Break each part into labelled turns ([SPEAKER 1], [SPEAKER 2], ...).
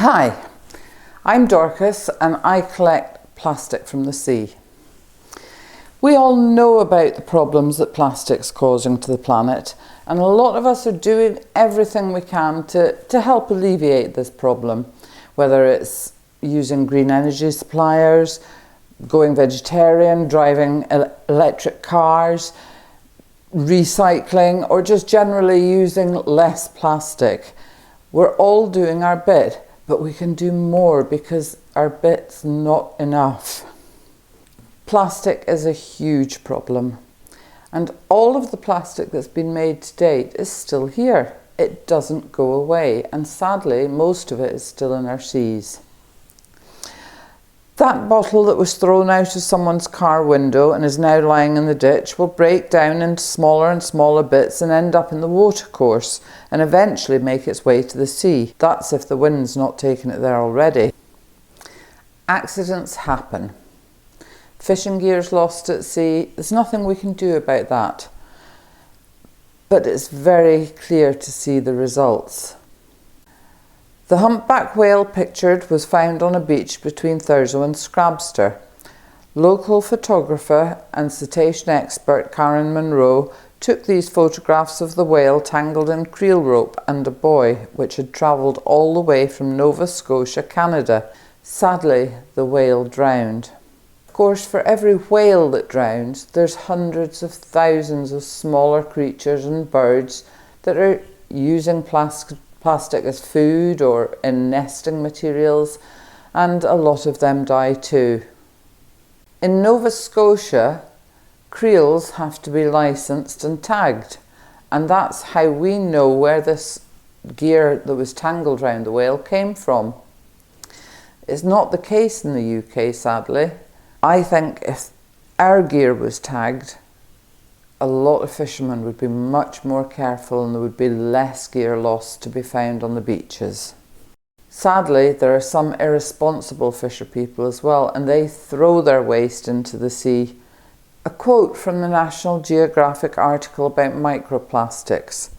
[SPEAKER 1] Hi, I'm Dorcas and I collect plastic from the sea. We all know about the problems that plastic's causing to the planet, and a lot of us are doing everything we can to help alleviate this problem, whether it's using green energy suppliers, going vegetarian, driving electric cars, recycling, or just generally using less plastic. We're all doing our bit, but we can do more because our bit's not enough. Plastic is a huge problem, and all of the plastic that's been made to date is still here. It doesn't go away, and sadly most of it is still in our seas. That bottle that was thrown out of someone's car window and is now lying in the ditch will break down into smaller and smaller bits and end up in the watercourse and eventually make its way to the sea. That's if the wind's not taken it there already. Accidents happen. Fishing gear's lost at sea. There's nothing we can do about that. But it's very clear to see the results. The humpback whale pictured was found on a beach between Thurso and Scrabster. Local photographer and cetacean expert Karen Monroe took these photographs of the whale tangled in creel rope and a buoy, which had travelled all the way from Nova Scotia, Canada. Sadly, the whale drowned. Of course, for every whale that drowns, there's hundreds of thousands of smaller creatures and birds that are using plastic as food or in nesting materials, and a lot of them die too. In Nova Scotia, creels have to be licensed and tagged, and that's how we know where this gear that was tangled around the whale came from. It's not the case in the UK, sadly. I think if our gear was tagged, a lot of fishermen would be much more careful and there would be less gear lost to be found on the beaches. Sadly, there are some irresponsible fisher people as well, and they throw their waste into the sea. A quote from the National Geographic article about microplastics.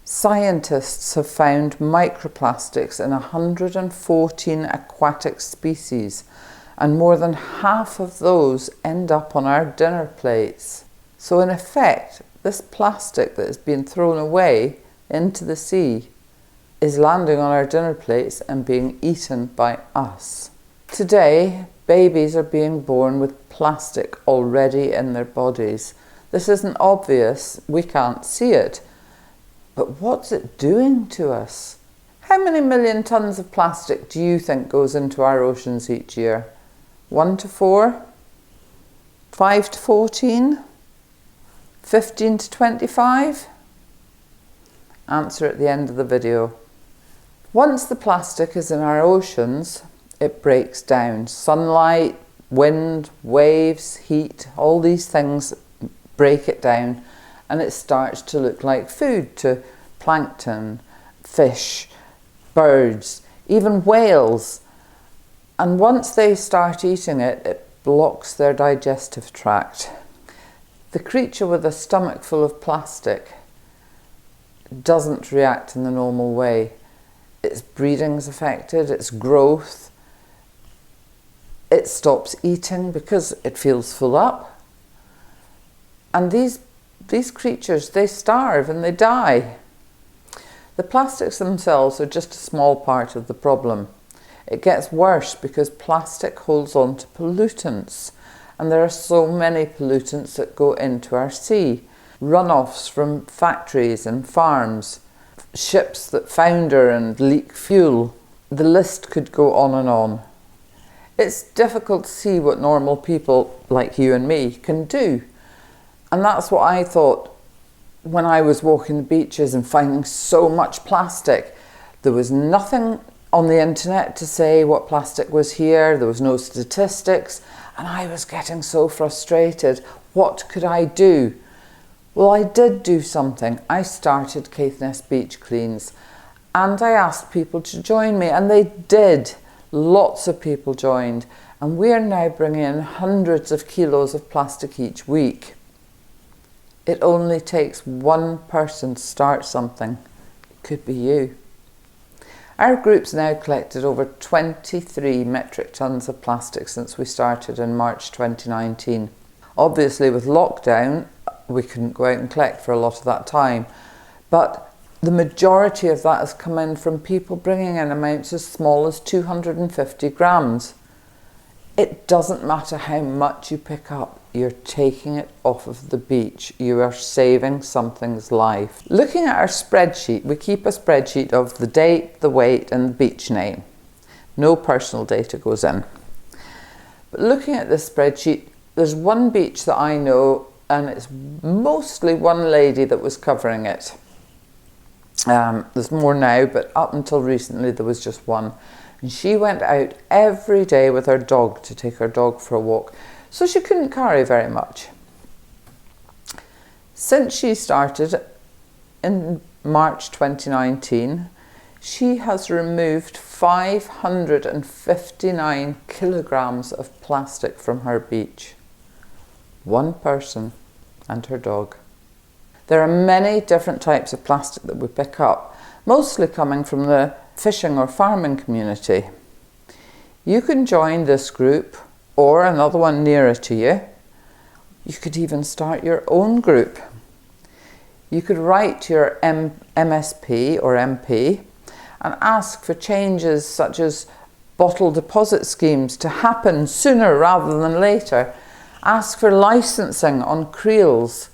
[SPEAKER 1] Scientists have found microplastics in 114 aquatic species, and more than half of those end up on our dinner plates. So in effect, this plastic that has been thrown away into the sea is landing on our dinner plates and being eaten by us. Today, babies are being born with plastic already in their bodies. This isn't obvious, we can't see it, but what's it doing to us? How many million tons of plastic do you think goes into our oceans each year? 1 to 4? 5 to 14? 15 to 25? Answer at the end of the video. Once the plastic is in our oceans, it breaks down. Sunlight, wind, waves, heat, all these things break it down, and it starts to look like food to plankton, fish, birds, even whales. And once they start eating it, it blocks their digestive tract. The creature with a stomach full of plastic doesn't react in the normal way. Its breeding's affected, its growth. It stops eating because it feels full up. And these creatures, they starve and they die. The plastics themselves are just a small part of the problem. It gets worse because plastic holds on to pollutants. And there are so many pollutants that go into our sea. Runoffs from factories and farms, ships that founder and leak fuel. The list could go on and on. It's difficult to see what normal people like you and me can do. And that's what I thought when I was walking the beaches and finding so much plastic. There was nothing on the internet to say what plastic was here. There was no statistics. And I was getting so frustrated. What could I do? Well, I did do something. I started Caithness Beach Cleans, and I asked people to join me, and they did. Lots of people joined, and we are now bringing in hundreds of kilos of plastic each week. It only takes one person to start something. It could be you. Our group's now collected over 23 metric tonnes of plastic since we started in March 2019. Obviously with lockdown, we couldn't go out and collect for a lot of that time, but the majority of that has come in from people bringing in amounts as small as 250 grams. It doesn't matter how much you pick up, you're taking it off of the beach. You are saving something's life. Looking at our spreadsheet, we keep a spreadsheet of the date, the weight and the beach name. No personal data goes in. But looking at this spreadsheet, there's one beach that I know, and it's mostly one lady that was covering it. There's more now, but up until recently there was just one. And she went out every day with her dog to take her dog for a walk, so she couldn't carry very much. Since she started in March 2019, she has removed 559 kilograms of plastic from her beach. One person and her dog. There are many different types of plastic that we pick up, mostly coming from the fishing or farming community. You can join this group or another one nearer to you. You could even start your own group. You could write to your MSP or MP and ask for changes such as bottle deposit schemes to happen sooner rather than later. Ask for licensing on creels,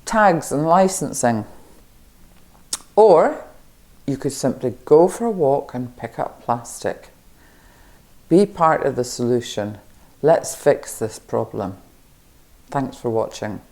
[SPEAKER 1] tags and licensing. Or you could simply go for a walk and pick up plastic. Be part of the solution. Let's fix this problem. Thanks for watching.